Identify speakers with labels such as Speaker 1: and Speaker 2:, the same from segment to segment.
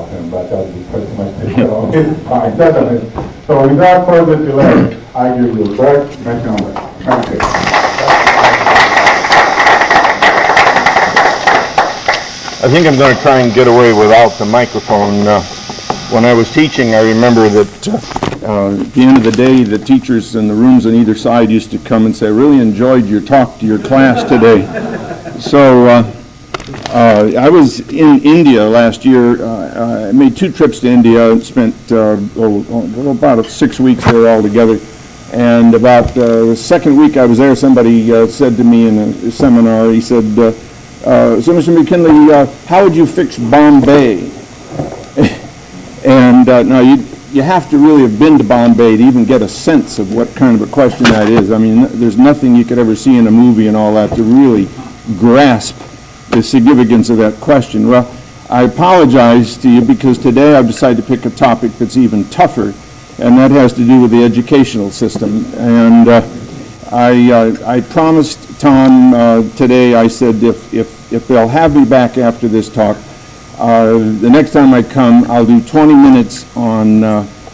Speaker 1: him, but that would be pretty much taken all his time, doesn't it? So without further delay, I give you Breck, McKinley. Thank you.
Speaker 2: I think I'm going to try and get away without the microphone. When I was teaching, I remember that at the end of the day, the teachers in the rooms on either side used to come and say, I really enjoyed your talk to your class today. So I was in India last year. I made 2 trips to India and spent about 6 weeks there altogether. And about the second week I was there, somebody said to me in a seminar, he said, so Mr. McKinley, how would you fix Bombay? And now you have to really have been to Bombay to even get a sense of what kind of a question that is. I mean, there's nothing you could ever see in a movie and all that to really grasp the significance of that question. Well, I apologize to you because today I've decided to pick a topic that's even tougher, and that has to do with the educational system. And I promised Tom today, I said if they'll have me back after this talk, the next time I come, I'll do 20 minutes on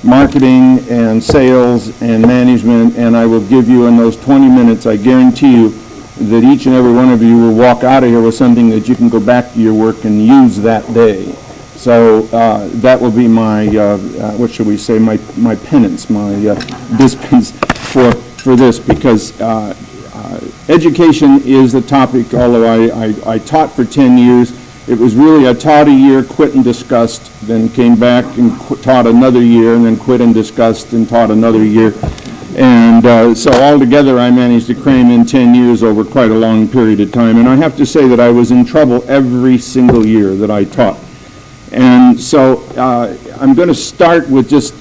Speaker 2: marketing and sales and management, and I will give you in those 20 minutes, I guarantee you, that each and every one of you will walk out of here with something that you can go back to your work and use that day. So that will be my, what should we say, my penance, my dispense for this, because education is the topic. Although I taught for 10 years, it was really, I taught a year, quit and discussed, then came back and taught another year, and then quit and discussed and taught another year. And so altogether I managed to cram in 10 years over quite a long period of time. And I have to say that I was in trouble every single year that I taught. And so I'm going to start with just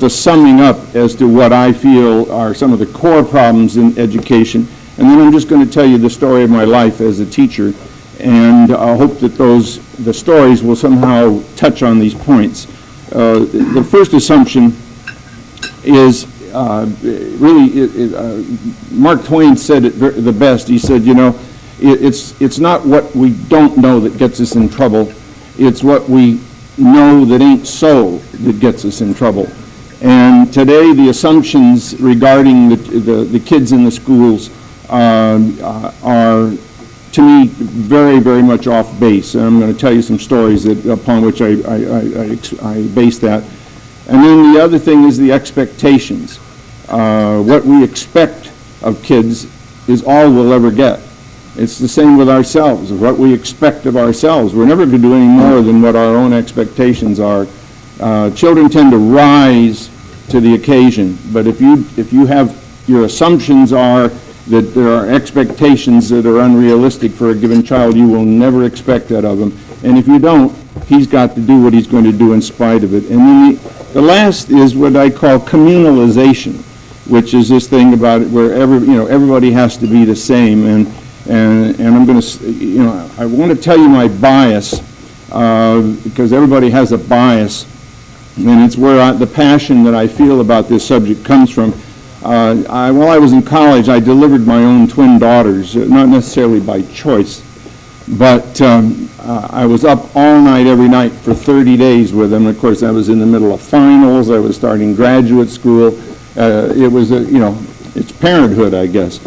Speaker 2: a summing up as to what I feel are some of the core problems in education. And then I'm just going to tell you the story of my life as a teacher. And I hope that the stories will somehow touch on these points. The first assumption is Mark Twain said it the best. He said, you know, it's not what we don't know that gets us in trouble. It's what we know that ain't so that gets us in trouble. And today the assumptions regarding the kids in the schools are, to me, very, very much off base. And I'm going to tell you some stories upon which I base that. And then the other thing is the expectations. What we expect of kids is all we'll ever get. It's the same with ourselves. What we expect of ourselves, we're never going to do any more than what our own expectations are. Children tend to rise to the occasion, but if you have, your assumptions are that there are expectations that are unrealistic for a given child, you will never expect that of him. And if you don't, he's got to do what he's going to do in spite of it. And then the last is what I call communalization, which is this thing about it where everybody has to be the same. And I'm going to, I want to tell you my bias, because everybody has a bias, and it's where the passion that I feel about this subject comes from. While I was in college, I delivered my own twin daughters, not necessarily by choice, but I was up all night every night for 30 days with them. Of course, I was in the middle of finals. I was starting graduate school. It was, it's parenthood, I guess.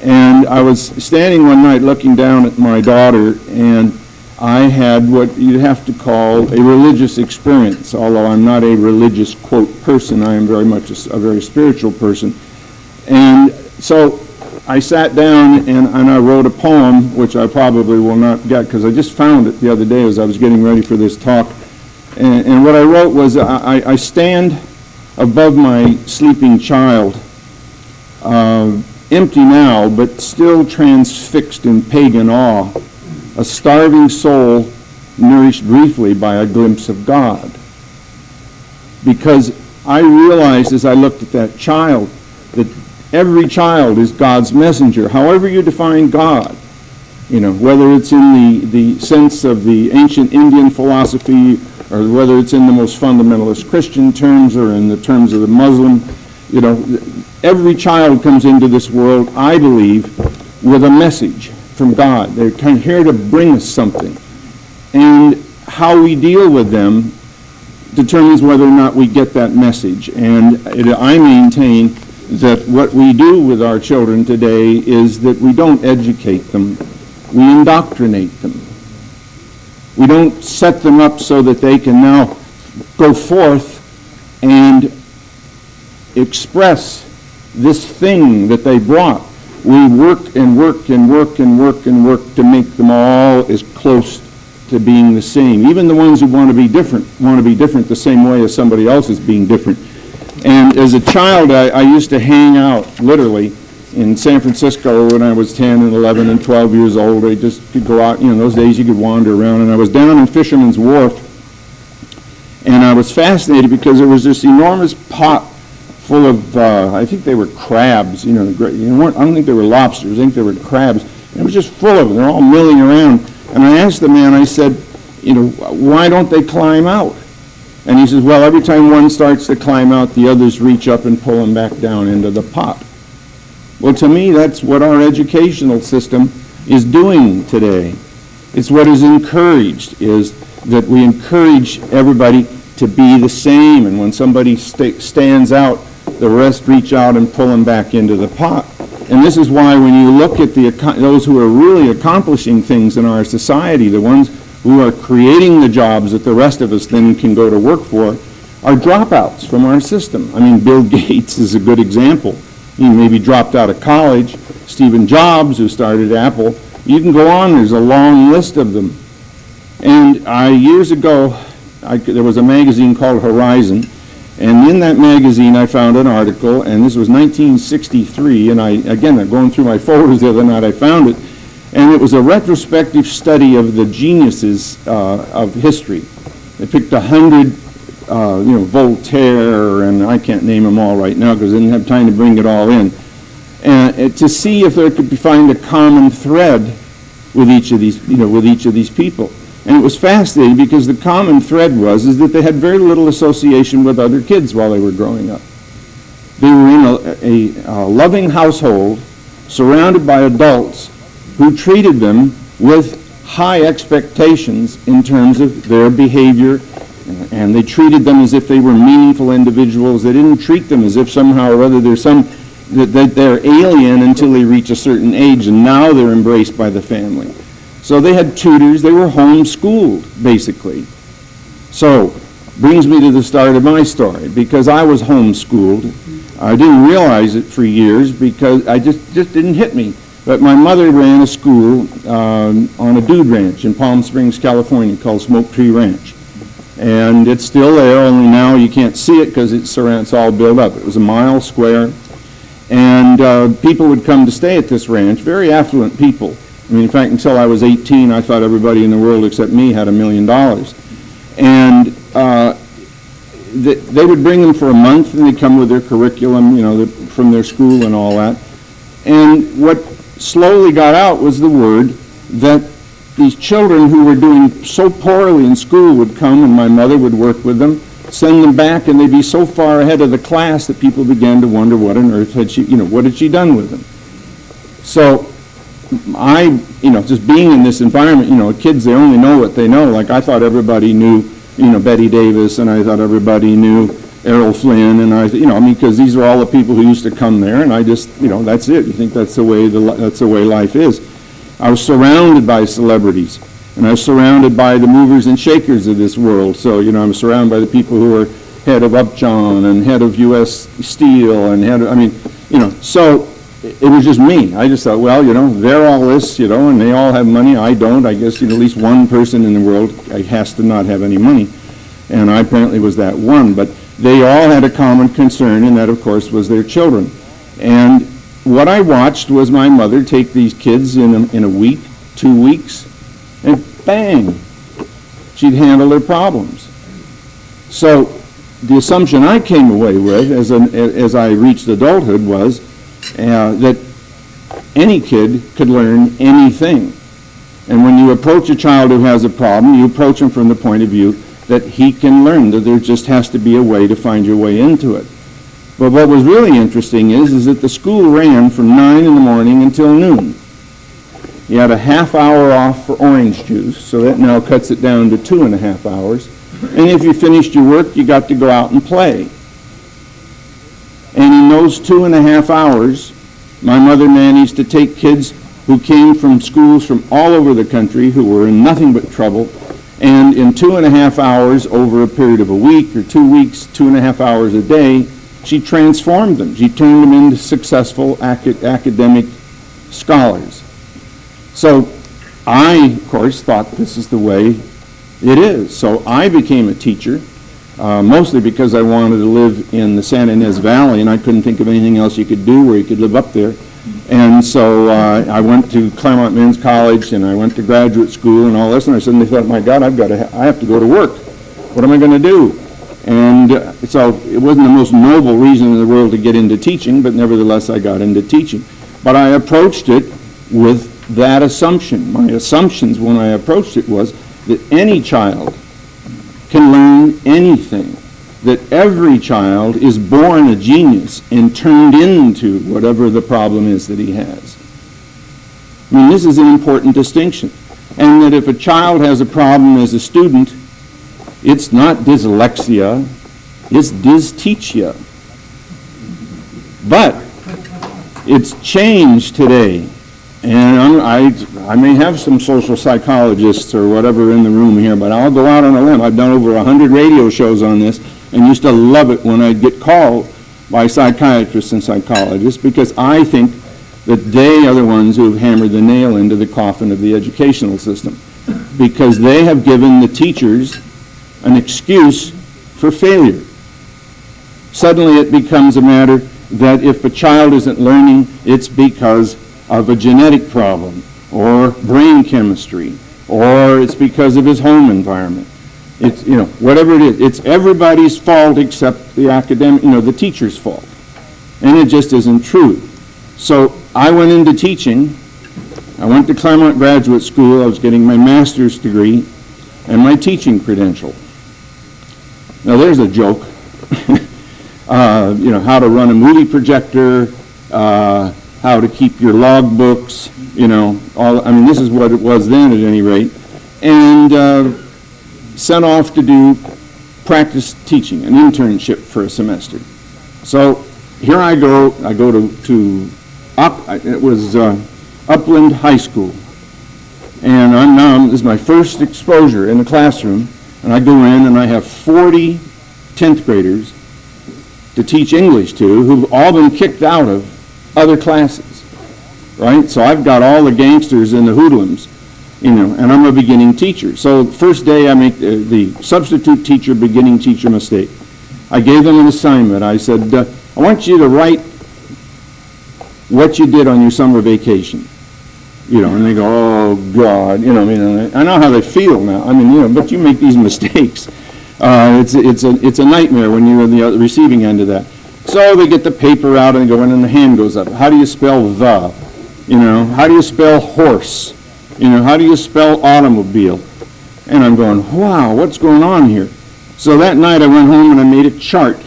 Speaker 2: And I was standing one night looking down at my daughter, and I had what you'd have to call a religious experience, although I'm not a religious, quote, person. I am very much a very spiritual person. And so I sat down and I wrote a poem, which I probably will not get because I just found it the other day as I was getting ready for this talk. And what I wrote was, I stand above my sleeping child, empty now, but still transfixed in pagan awe, a starving soul nourished briefly by a glimpse of God. Because I realized as I looked at that child that every child is God's messenger, however you define God. Whether it's in the sense of the ancient Indian philosophy, or whether it's in the most fundamentalist Christian terms, or in the terms of the Muslim, every child comes into this world, I believe, with a message from God. They're kind of here to bring us something. And how we deal with them determines whether or not we get that message. And I maintain that what we do with our children today is that we don't educate them, we indoctrinate them. We don't set them up so that they can now go forth and express this thing that they brought. We work and work and work and work and work to make them all as close to being the same. Even the ones who want to be different the same way as somebody else is being different. And as a child, I used to hang out, literally, in San Francisco when I was 10 and 11 and 12 years old. I just could go out, those days you could wander around. And I was down in Fisherman's Wharf, and I was fascinated because there was this enormous pot full of, I think they were crabs, I don't think they were lobsters, I think they were crabs. And it was just full of them. They're all milling around. And I asked the man, I said, why don't they climb out? And he says, well, every time one starts to climb out, the others reach up and pull them back down into the pot. Well, to me, that's what our educational system is doing today. It's what is encouraged, is that we encourage everybody to be the same. And when somebody stands out, the rest reach out and pull them back into the pot. And this is why when you look at those who are really accomplishing things in our society, the ones who are creating the jobs that the rest of us then can go to work for, are dropouts from our system. I mean, Bill Gates is a good example. He maybe dropped out of college. Stephen Jobs, who started Apple. You can go on, there's a long list of them. And years ago, there was a magazine called Horizon, and in that magazine I found an article, and this was 1963, and I'm going through my folders the other night, I found it, and it was a retrospective study of the geniuses of history. They picked 100, Voltaire, and I can't name them all right now because I didn't have time to bring it all in, and to see if there could be find a common thread with each of these people. And it was fascinating because the common thread is that they had very little association with other kids while they were growing up. They were in a loving household surrounded by adults who treated them with high expectations in terms of their behavior, and they treated them as if they were meaningful individuals. They didn't treat them as if somehow or other that they're alien until they reach a certain age, and now they're embraced by the family. So they had tutors. They were homeschooled, basically. So, brings me to the start of my story, because I was homeschooled. I didn't realize it for years because I just didn't hit me. But my mother ran a school on a dude ranch in Palm Springs, California, called Smoke Tree Ranch. And it's still there, only now you can't see it because it's all built up. It was a mile square. And people would come to stay at this ranch, very affluent people. I mean, in fact, until I was 18, I thought everybody in the world except me had $1 million. And they would bring them for a month, and they'd come with their curriculum, from their school and all that. And what slowly got out was the word that these children who were doing so poorly in school would come, and my mother would work with them, send them back, and they'd be so far ahead of the class that people began to wonder what on earth had what had she done with them. So just being in this environment, kids, they only know what they know. Like I thought everybody knew, Betty Davis, and I thought everybody knew Errol Flynn, and because these are all the people who used to come there, and I just, that's it. You think that's the way life is. I was surrounded by celebrities, and I was surrounded by the movers and shakers of this world. So, I'm surrounded by the people who are head of Upjohn and head of U.S. Steel and so it was just me. I just thought, well, they're all this, and they all have money. I don't. I guess, at least one person in the world has to not have any money. And I apparently was that one. But they all had a common concern, and that, of course, was their children. And what I watched was my mother take these kids in a week, 2 weeks, and bang, she'd handle their problems. So the assumption I came away with as I reached adulthood was that any kid could learn anything. And when you approach a child who has a problem, you approach him from the point of view that he can learn, that there just has to be a way to find your way into it. But what was really interesting is that the school ran from 9 in the morning until noon. You had a half hour off for orange juice, so that now cuts it down to 2.5 hours. And if you finished your work, you got to go out and play. And in those 2.5 hours, my mother managed to take kids who came from schools from all over the country who were in nothing but trouble, and in 2.5 hours, over a period of a week or 2 weeks, 2.5 hours a day, she transformed them. She turned them into successful academic scholars. So I, of course, thought this is the way it is. So I became a teacher, mostly because I wanted to live in the Santa Ynez Valley, and I couldn't think of anything else you could do where you could live up there. And so I went to Claremont Men's College, and I went to graduate school and all this, and I suddenly thought, my God, I have to go to work. What am I going to do? And so it wasn't the most noble reason in the world to get into teaching, but nevertheless I got into teaching. But I approached it with that assumption. My assumptions when I approached it was that any child can learn anything, that every child is born a genius and turned into whatever the problem is that he has. I mean, this is an important distinction. And that if a child has a problem as a student, it's not dyslexia, it's dysteachia. But it's changed today. And I may have some social psychologists or whatever in the room here, but I'll go out on a limb. I've done over 100 radio shows on this, and used to love it when I'd get called by psychiatrists and psychologists, because I think that they are the ones who have hammered the nail into the coffin of the educational system, because they have given the teachers an excuse for failure. Suddenly it becomes a matter that if a child isn't learning, it's because of a genetic problem, or brain chemistry, or it's because of his home environment. It's, whatever it is, it's everybody's fault except the academic, the teacher's fault. And it just isn't true. So I went into teaching. I went to Claremont Graduate School. I was getting my master's degree and my teaching credential. Now there's a joke. How to run a movie projector, how to keep your log books, this is what it was then at any rate. And sent off to do practice teaching, an internship for a semester. So here I go to Upland High School. And this is my first exposure in the classroom, and I go in and I have 40 10th graders to teach English to who've all been kicked out of other classes, right? So I've got all the gangsters and the hoodlums, and I'm a beginning teacher. So first day I make the substitute teacher, beginning teacher mistake. I gave them an assignment. I said, I want you to write what you did on your summer vacation. And they go, oh God, I know how they feel now. But you make these mistakes. It's a nightmare when you're on the receiving end of that. So they get the paper out and go in, and the hand goes up. How do you spell the? How do you spell horse? How do you spell automobile? And I'm going, wow, what's going on here? So that night I went home and I made a chart.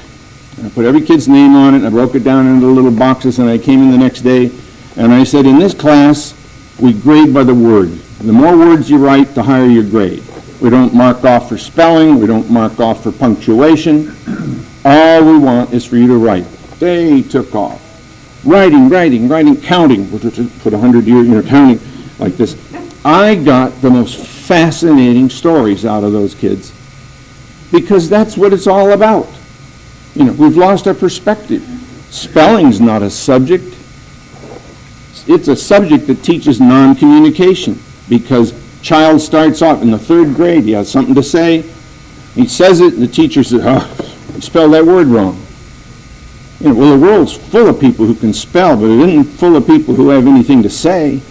Speaker 2: I put every kid's name on it, and I broke it down into little boxes, and I came in the next day, and I said, in this class, we grade by the word. The more words you write, the higher your grade. We don't mark off for spelling. We don't mark off for punctuation. All we want is for you to write. They took off. Writing, counting. Put 100 years, counting like this. I got the most fascinating stories out of those kids, because that's what it's all about. We've lost our perspective. Spelling's not a subject. It's a subject that teaches non-communication, because child starts off in the 3rd grade, he has something to say, he says it, and the teacher says, you spelled that word wrong. Well, the world's full of people who can spell, but it isn't full of people who have anything to say.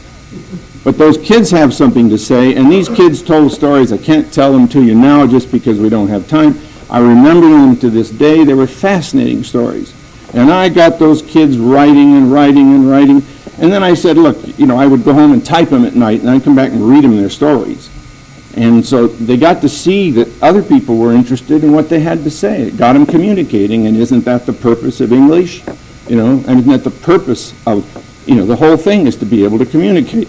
Speaker 2: But those kids have something to say, and these kids told stories. I can't tell them to you now just because we don't have time. I remember them to this day. They were fascinating stories. And I got those kids writing. And then I said, look, I would go home and type them at night, and I'd come back and read them their stories. And so they got to see that other people were interested in what they had to say. It got them communicating, and isn't that the purpose of English? And isn't that the purpose of, the whole thing is to be able to communicate.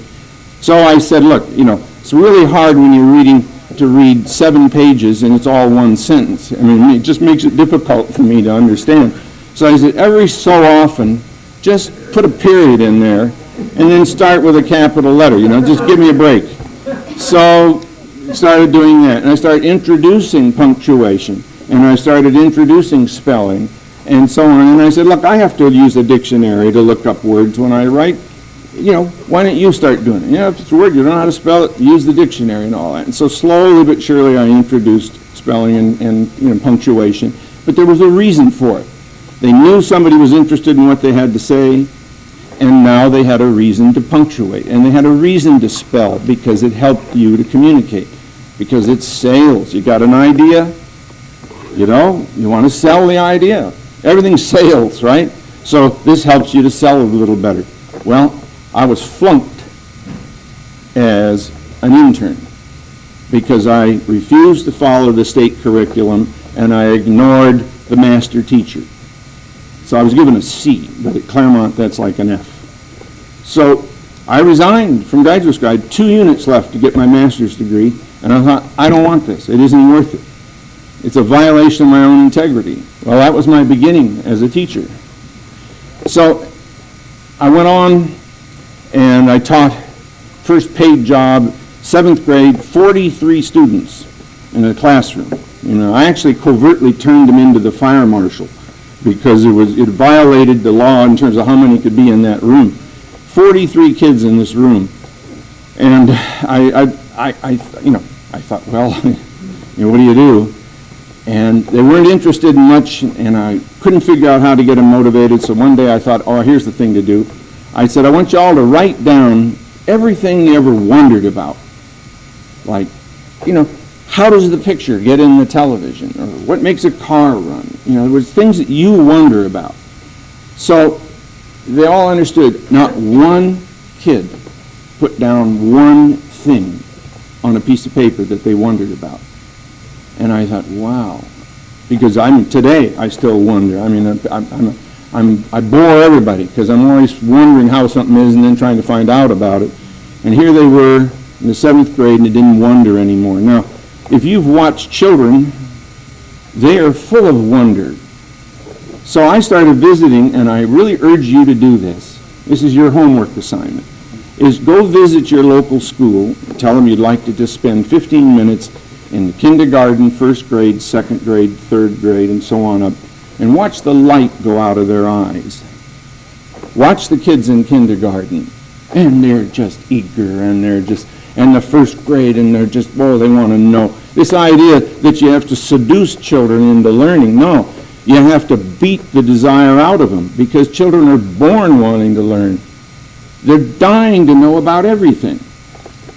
Speaker 2: So I said, look, it's really hard when you're to read 7 pages and it's all one sentence. I mean, it just makes it difficult for me to understand. So I said, every so often, just put a period in there and then start with a capital letter, just give me a break. So I started doing that, and I started introducing punctuation, and I started introducing spelling, and so on. And I said, look, I have to use a dictionary to look up words when I write. Why don't you start doing it? If it's a word, you don't know how to spell it, use the dictionary and all that. And so slowly but surely I introduced spelling and punctuation. But there was a reason for it. They knew somebody was interested in what they had to say, and now they had a reason to punctuate. And they had a reason to spell because it helped you to communicate. Because it's sales. You got an idea, you want to sell the idea. Everything's sales, right? So this helps you to sell a little better. Well, I was flunked as an intern because I refused to follow the state curriculum and I ignored the master teacher. So I was given a C, but at Claremont that's like an F. So I resigned from graduate school. I had 2 units left to get my master's degree, and I thought, I don't want this. It isn't worth it. It's a violation of my own integrity. Well, that was my beginning as a teacher. So I went on and I taught, first paid job, 7th grade, 43 students in a classroom. I actually covertly turned them into the fire marshal because it violated the law in terms of how many could be in that room. 43 kids in this room. And I thought, well, what do you do? And they weren't interested in much, and I couldn't figure out how to get them motivated, so one day I thought, here's the thing to do. I said, I want you all to write down everything you ever wondered about. Like, how does the picture get in the television? Or what makes a car run? There was things that you wonder about. So they all understood. Not one kid put down one thing on a piece of paper that they wondered about. And I thought, wow. Because today I still wonder. I bore everybody because I'm always wondering how something is and then trying to find out about it. And here they were in the 7th grade and they didn't wonder anymore. Now, if you've watched children, they are full of wonder. So I started visiting, and I really urge you to do this. This is your homework assignment, is go visit your local school, tell them you'd like to just spend 15 minutes in the kindergarten, 1st grade, 2nd grade, 3rd grade, and so on up, and watch the light go out of their eyes. Watch the kids in kindergarten, and they're just eager, and they're just, and the 1st grade, and they're just, they want to know. This idea that you have to seduce children into learning, no. You have to beat the desire out of them, because children are born wanting to learn. They're dying to know about everything.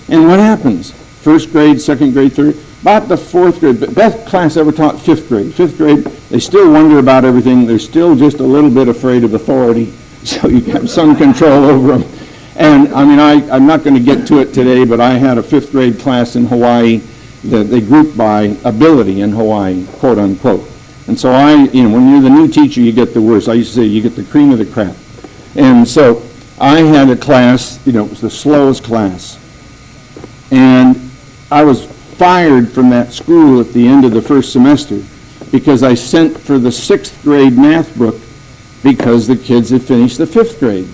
Speaker 2: And what happens? 1st grade, 2nd grade, 3rd, about the 4th grade. Best class ever taught 5th grade. 5th grade, they still wonder about everything. They're still just a little bit afraid of authority, so you have some control over them. And I'm not going to get to it today, but I had a 5th grade class in Hawaii that they grouped by ability in Hawaii, quote unquote. And so when you're the new teacher, you get the worst. I used to say you get the cream of the crap. And so I had a class, it was the slowest class. And I was fired from that school at the end of the 1st semester because I sent for the 6th grade math book because the kids had finished the 5th grade.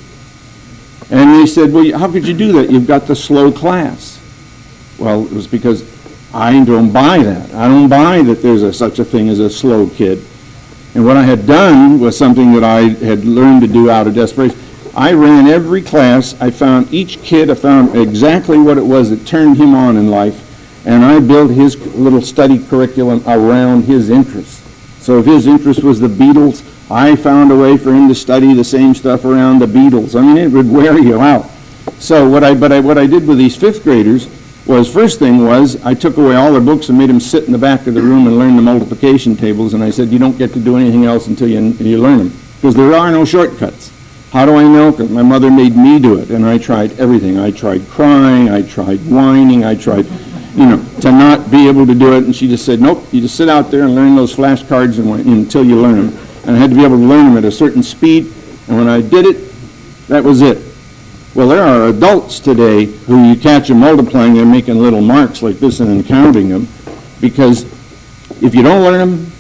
Speaker 2: And they said, well, how could you do that? You've got the slow class. Well, it was because I don't buy that. I don't buy that there's such a thing as a slow kid. And what I had done was something that I had learned to do out of desperation. I ran every class. I found each kid. I found exactly what it was that turned him on in life. And I built his little study curriculum around his interests. So if his interest was the Beatles, I found a way for him to study the same stuff around the Beatles. It would wear you out. So what I did with these 5th graders was, first thing was, I took away all their books and made them sit in the back of the room and learn the multiplication tables, and I said, you don't get to do anything else until you learn them, because there are no shortcuts. How do I know? Because my mother made me do it, and I tried everything. I tried crying, I tried whining, I tried, to not be able to do it, and she just said, nope, you just sit out there and learn those flashcards until you learn them. And I had to be able to learn them at a certain speed, and when I did it, that was it. Well, there are adults today who you catch them multiplying, they're making little marks like this and then counting them, because if you don't learn them,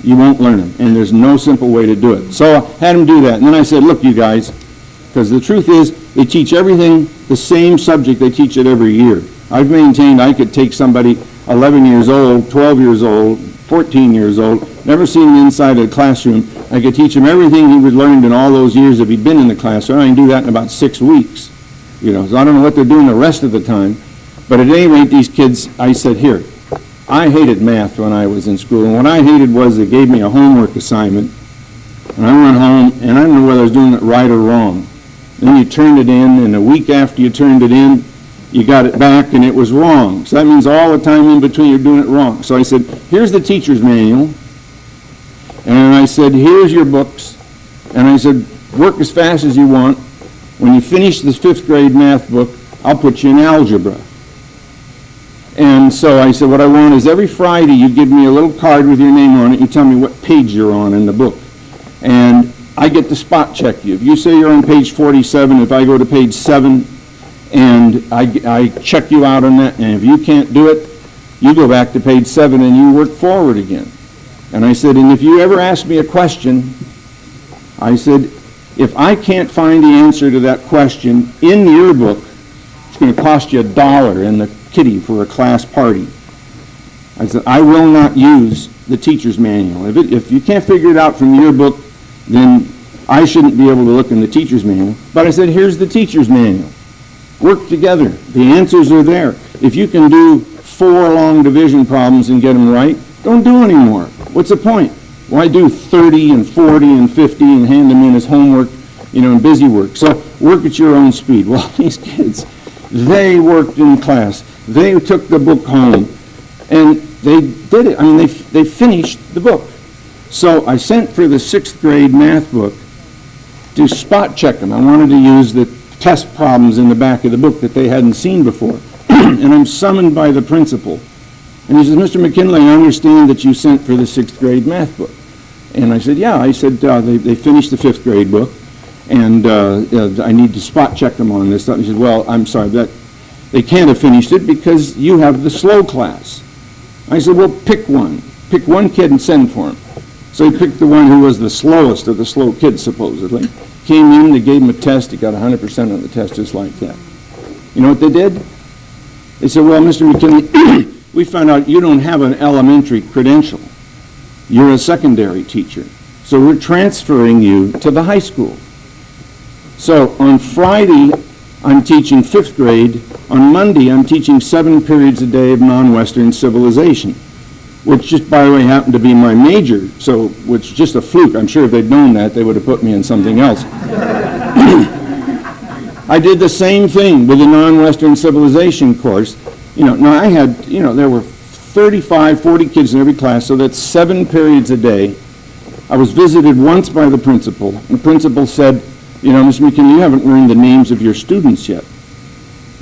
Speaker 2: you won't learn them, and there's no simple way to do it. So I had them do that, and then I said, look, you guys, because the truth is, they teach everything, the same subject, they teach it every year. I've maintained I could take somebody 11 years old, 12 years old, 14 years old, never seen him inside a classroom. I could teach him everything he would learned in all those years if he'd been in the classroom. I can do that in about 6 weeks. So I don't know what they're doing the rest of the time. But at any rate, these kids, I said, here, I hated math when I was in school, and what I hated was they gave me a homework assignment, and I went home, and I didn't know whether I was doing it right or wrong. Then you turned it in, and a week after you turned it in, you got it back, and it was wrong. So that means all the time in between you're doing it wrong. So I said, here's the teacher's manual, and I said, here's your books, and I said, work as fast as you want. When you finish this 5th grade math book, I'll put you in algebra. And so I said, what I want is every Friday you give me a little card with your name on it. You tell me what page you're on in the book. And I get to spot check you. If you say you're on page 47, if I go to page 7, and I check you out on that, and if you can't do it, you go back to page 7 and you work forward again. And I said, and if you ever ask me a question, I said, if I can't find the answer to that question in your book, it's going to cost you $1 in the kitty for a class party. I said, I will not use the teacher's manual. If you can't figure it out from your book, then I shouldn't be able to look in the teacher's manual. But I said, here's the teacher's manual. Work together. The answers are there. If you can do 4 long division problems and get them right, don't do any more. What's the point? Why do 30 and 40 and 50 and hand them in as homework, and busy work? So work at your own speed. Well, these kids, they worked in class. They took the book home, and they did it. I mean, they finished the book. So I sent for the 6th grade math book to spot check them. I wanted to use the test problems in the back of the book that they hadn't seen before. And I'm summoned by the principal. And he says, Mr. McKinley, I understand that you sent for the 6th grade math book. And I said, yeah. I said, they finished the 5th grade book, and I need to spot check them on this. He said, well, I'm sorry, they can't have finished it because you have the slow class. I said, well, pick one. Pick one kid and send for him. So he picked the one who was the slowest of the slow kids, supposedly. Came in, they gave him a test. He got 100% on the test just like that. You know what they did? They said, well, Mr. McKinley, we found out you don't have an elementary credential. You're a secondary teacher. So we're transferring you to the high school. So on Friday, I'm teaching 5th grade. On Monday, I'm teaching 7 periods a day of non-Western civilization, which just, by the way, happened to be my major, so which is just a fluke. I'm sure if they'd known that, they would have put me in something else. I did the same thing with the non-Western civilization course. Now I had, there were 35, 40 kids in every class, so that's 7 periods a day. I was visited once by the principal. The principal said, Mr. McKinley, you haven't learned the names of your students yet.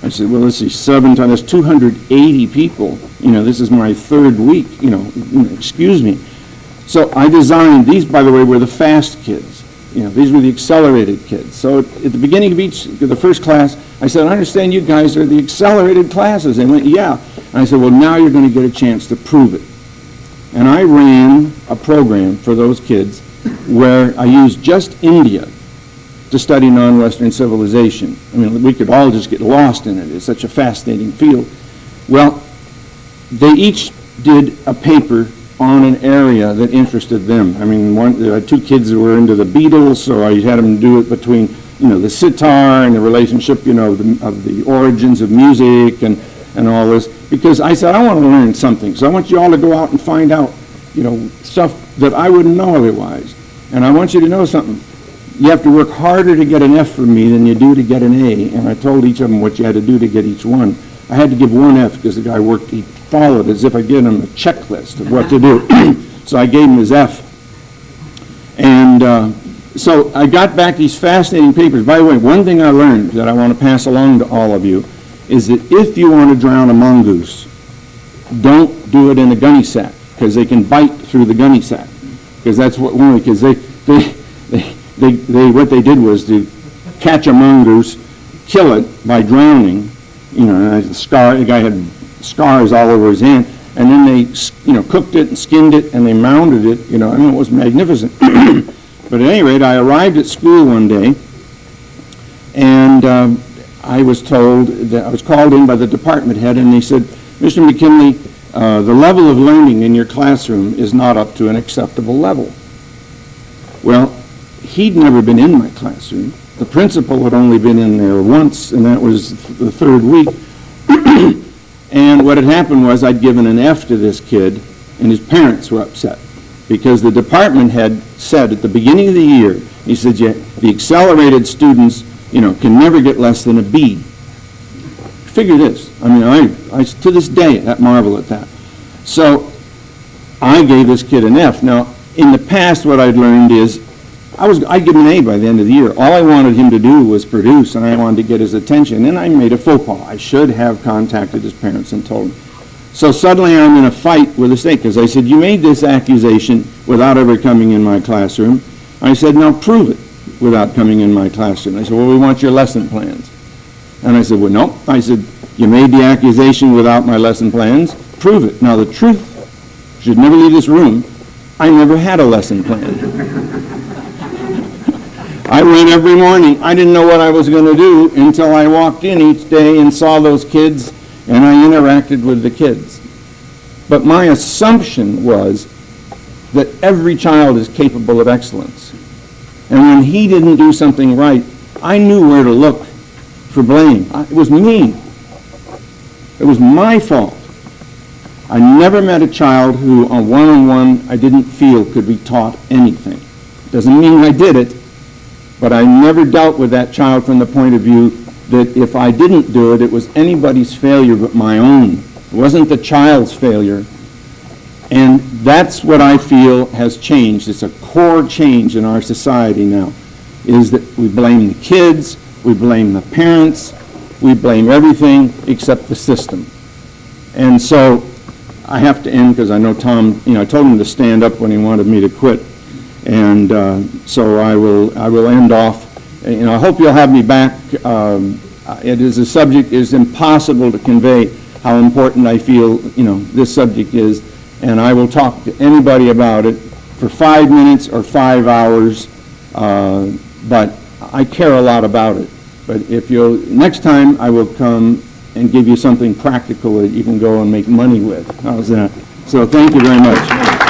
Speaker 2: I said, well, let's see, 7 times, that's 280 people. This is my 3rd week, excuse me. So I designed, these, by the way, were the fast kids. These were the accelerated kids. So at the beginning of the first class, I said, I understand you guys are the accelerated classes. They went, yeah. And I said, well, now you're going to get a chance to prove it. And I ran a program for those kids where I used just India to study non-Western civilization. I mean, we could all just get lost in it. It's such a fascinating field. Well, they each did a paper on an area that interested them. I mean, there were 2 kids that were into the Beatles, so I had them do it between, the sitar and the relationship, of the origins of music and all this. Because I said, I want to learn something. So I want you all to go out and find out, stuff that I wouldn't know otherwise. And I want you to know something. You have to work harder to get an F from me than you do to get an A. And I told each of them what you had to do to get each one. I had to give 1 F because the guy he followed as if I gave him a checklist of what to do. So I gave him his F. And so I got back these fascinating papers. By the way, one thing I learned that I want to pass along to all of you is that if you want to drown a mongoose, don't do it in a gunny sack because they can bite through the gunny sack. Because that's what one of the kids, what they did was to catch a mongoose, kill it by drowning, and the guy had scars all over his hand, and then they, cooked it and skinned it, and they mounted it, it was magnificent. But at any rate, I arrived at school one day, and I was told that I was called in by the department head, and they said, Mr. McKinley, the level of learning in your classroom is not up to an acceptable level. Well, he'd never been in my classroom. The principal had only been in there once, and that was the third week. And what had happened was I'd given an F to this kid, and his parents were upset because the department head said at the beginning of the year, he said, yeah, the accelerated students, can never get less than a B. Figure this. I mean, I to this day, I marvel at that. So I gave this kid an F. Now, in the past, what I'd learned is I'd give him an A by the end of the year. All I wanted him to do was produce, and I wanted to get his attention. And I made a faux pas. I should have contacted his parents and told him. So suddenly I'm in a fight with the state because I said, you made this accusation without ever coming in my classroom. I said, now prove it without coming in my classroom. I said, well, we want your lesson plans. And I said, well, no. I said, you made the accusation without my lesson plans. Prove it. Now, the truth should never leave this room. I never had a lesson plan. I went every morning. I didn't know what I was going to do until I walked in each day and saw those kids, and I interacted with the kids. But my assumption was that every child is capable of excellence. And when he didn't do something right, I knew where to look for blame. It was me. It was my fault. I never met a child who, on one-on-one, I didn't feel could be taught anything. Doesn't mean I did it, but I never dealt with that child from the point of view that if I didn't do it, it was anybody's failure but my own. It wasn't the child's failure. And that's what I feel has changed. It's a core change in our society now, is that we blame the kids, we blame the parents, we blame everything except the system. And so I have to end because I know Tom, I told him to stand up when he wanted me to quit. And so I will end off. I hope you'll have me back. It is a subject, it is impossible to convey how important I feel, this subject is. And I will talk to anybody about it for 5 minutes or 5 hours, but I care a lot about it. But next time I will come and give you something practical that you can go and make money with. How's that? So thank you very much.